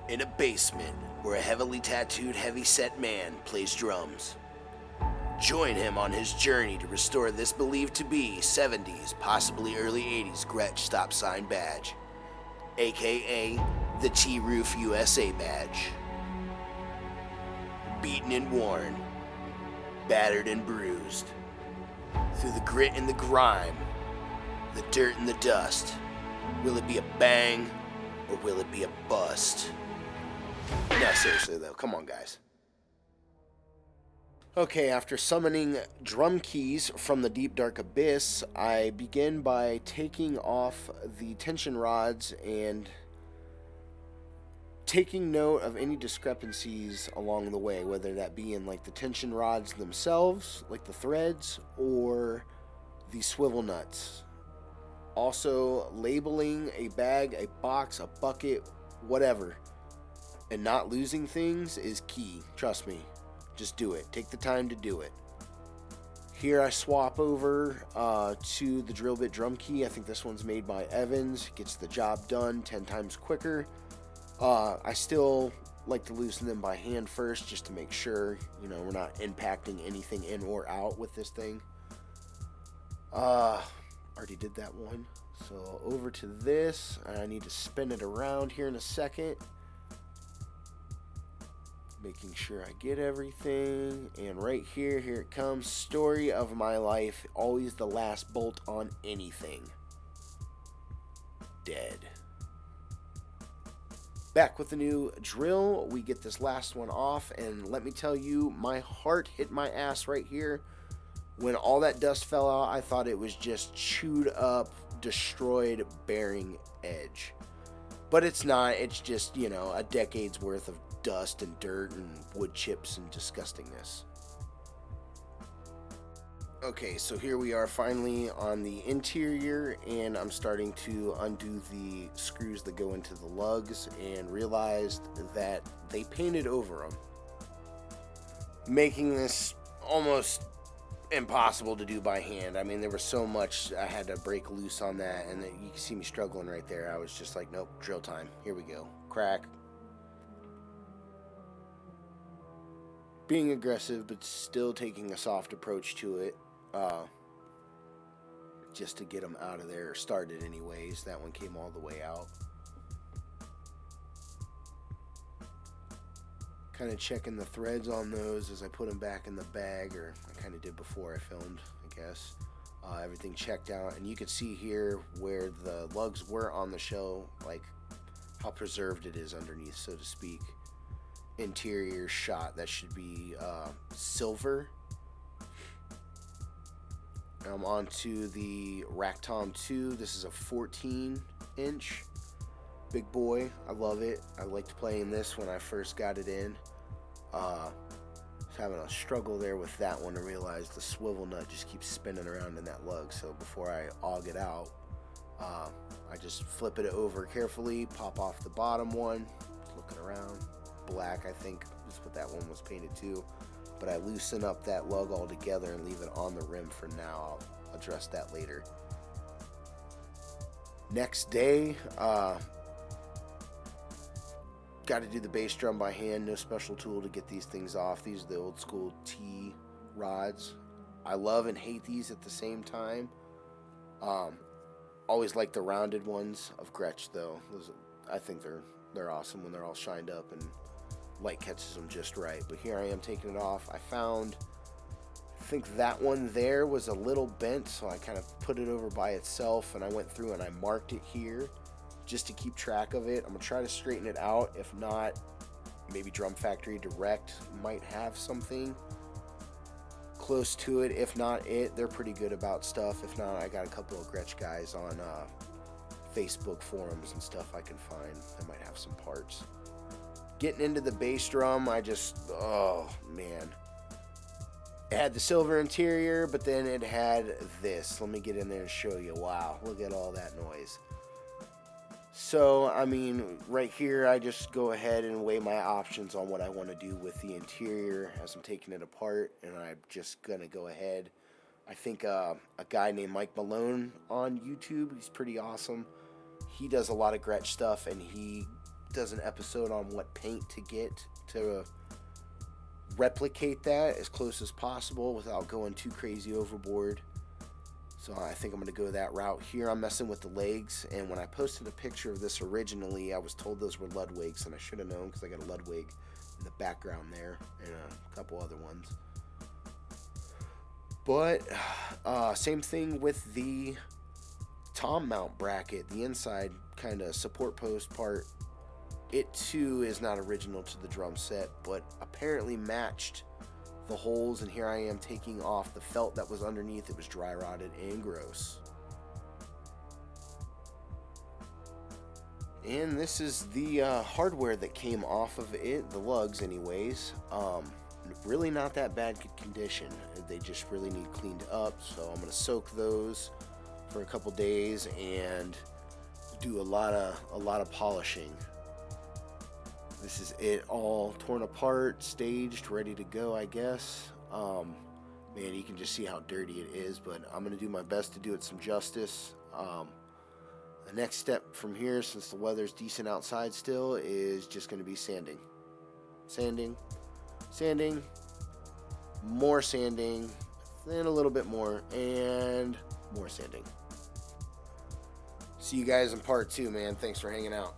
in a basement where a heavily tattooed, heavy-set man plays drums. Join him on his journey to restore this believed to be 70s, possibly early 80s GRETSCH stop sign badge, aka the T-Roof USA badge. Beaten and worn, battered and bruised, through the grit and the grime, the dirt and the dust, will it be a bang or will it be a bust? No, seriously though, come on guys. Okay, after summoning drum keys from the deep dark abyss, I begin by taking off the tension rods and taking note of any discrepancies along the way, whether that be in like the tension rods themselves, like the threads, or the swivel nuts. Also, labeling a bag, a box, a bucket, whatever, and not losing things is key. Trust me. Just do it. Take the time to do it. Here I swap over to the drill bit drum key. I think this one's made by Evans. Gets the job done 10 times quicker. I still like to loosen them by hand first just to make sure, we're not impacting anything in or out with this thing. Already did that one. So over to this. I need to spin it around here in a second. Making sure I get everything. And right here it comes. Story of my life. Always the last bolt on anything. Dead. Back with the new drill. We get this last one off. And let me tell you, my heart hit my ass right here. When all that dust fell out, I thought it was just chewed up, destroyed bearing edge. But it's not. It's just, a decade's worth of dust and dirt and wood chips and disgustingness. Okay, so here we are finally on the interior, and I'm starting to undo the screws that go into the lugs and realized that they painted over them, making this almost impossible to do by hand. I mean, there was so much I had to break loose on that, and you can see me struggling right there. I was just like, nope, drill time. Here we go. Crack. Being aggressive, but still taking a soft approach to it, just to get them out of there, or started anyways. That one came all the way out. Kind of checking the threads on those as I put them back in the bag, or I kind of did before I filmed, I guess. Everything checked out, and you can see here where the lugs were on the shell, like how preserved it is underneath, so to speak. Interior shot, that should be silver. I'm on to the Ractom 2. This is a 14-inch. Big boy. I love it. I liked playing this when I first got it in. Was having a struggle there with that one to realize the swivel nut just keeps spinning around in that lug. So before I aug it out, I just flip it over carefully, pop off the bottom one. Looking around. Black, I think, is what that one was painted to. But I loosen up that lug altogether and leave it on the rim for now. I'll address that later. Next day, got to do the bass drum by hand. No special tool to get these things off. These are the old school T rods. I love and hate these at the same time. Always like the rounded ones of GRETSCH though. I think they're awesome when they're all shined up and light catches them just right. But here I am taking it off. I think that one there was a little bent, so I kind of put it over by itself, and I went through and I marked it here just to keep track of it. I'm going to try to straighten it out. If not, maybe Drum Factory Direct might have something close to it. If not they're pretty good about stuff. If not, I got a couple of GRETSCH guys on Facebook forums and stuff I can find that might have some parts. Getting into the bass drum, oh man. It had the silver interior, but then it had this. Let me get in there and show you. Wow, look at all that noise. So, I mean, right here, I just go ahead and weigh my options on what I want to do with the interior as I'm taking it apart, and I'm just going to go ahead. I think a guy named Mike Malone on YouTube, he's pretty awesome. He does a lot of GRETSCH stuff, and he does an episode on what paint to get to replicate that as close as possible without going too crazy overboard. So I think I'm going to go that route. Here I'm messing with the legs, and when I posted a picture of this originally, I was told those were Ludwigs, and I should have known because I got a Ludwig in the background there and a couple other ones. But same thing with the tom mount bracket, the inside kind of support post part. It too is not original to the drum set, but apparently matched the holes, and here I am taking off the felt that was underneath. It was dry rotted and gross. And this is the hardware that came off of it, the lugs anyways. Really not that bad condition. They just really need cleaned up, so I'm going to soak those for a couple days and do a lot of polishing. This is it all torn apart, staged, ready to go, I guess. Man, you can just see how dirty it is, but I'm going to do my best to do it some justice. The next step from here, since the weather's decent outside still, is just going to be sanding. Sanding, more sanding, then a little bit more, and more sanding. See you guys in part 2, man. Thanks for hanging out.